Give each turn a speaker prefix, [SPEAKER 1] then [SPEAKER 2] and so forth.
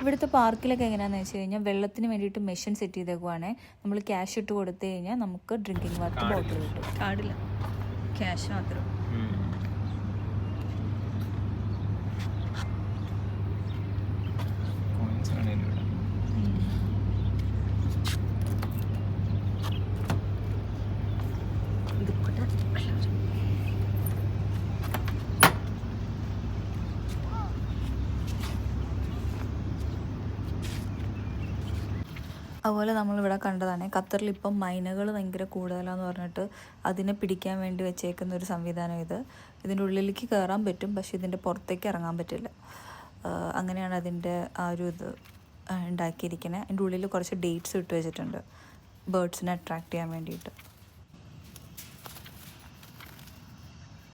[SPEAKER 1] ഇവിടുത്തെ പാർക്കിലൊക്കെ എങ്ങനെയാണെന്ന് വെച്ച് കഴിഞ്ഞാൽ വെള്ളത്തിന് വേണ്ടിയിട്ട് മെഷീൻ സെറ്റ് ചെയ്തേക്കുവാണേ. നമ്മൾ ക്യാഷ് ഇട്ട് കൊടുത്തു കഴിഞ്ഞാൽ നമുക്ക് ഡ്രിങ്കിങ് വാട്ടർ ബോട്ടിൽ കിട്ടും. കാർഡില്ല, ക്യാഷ് മാത്രം. അതുപോലെ നമ്മളിവിടെ കണ്ടതാണ് ഖത്തറിൽ ഇപ്പം മൈനകൾ ഭയങ്കര കൂടുതലാണെന്ന് പറഞ്ഞിട്ട് അതിനെ പിടിക്കാൻ വേണ്ടി വെച്ചേക്കുന്ന ഒരു സംവിധാനം ഇത്. ഇതിൻ്റെ ഉള്ളിലേക്ക് കയറാൻ പറ്റും, പക്ഷേ ഇതിൻ്റെ പുറത്തേക്ക് ഇറങ്ങാൻ പറ്റില്ല. അങ്ങനെയാണ് അതിൻ്റെ ആ ഒരു ഇത് ഉണ്ടാക്കിയിരിക്കുന്നത്. അതിൻ്റെ ഉള്ളിൽ കുറച്ച് ഡേറ്റ്സ് ഇട്ട് വെച്ചിട്ടുണ്ട് ബേർഡ്സിനെ അട്രാക്റ്റ് ചെയ്യാൻ വേണ്ടിയിട്ട്.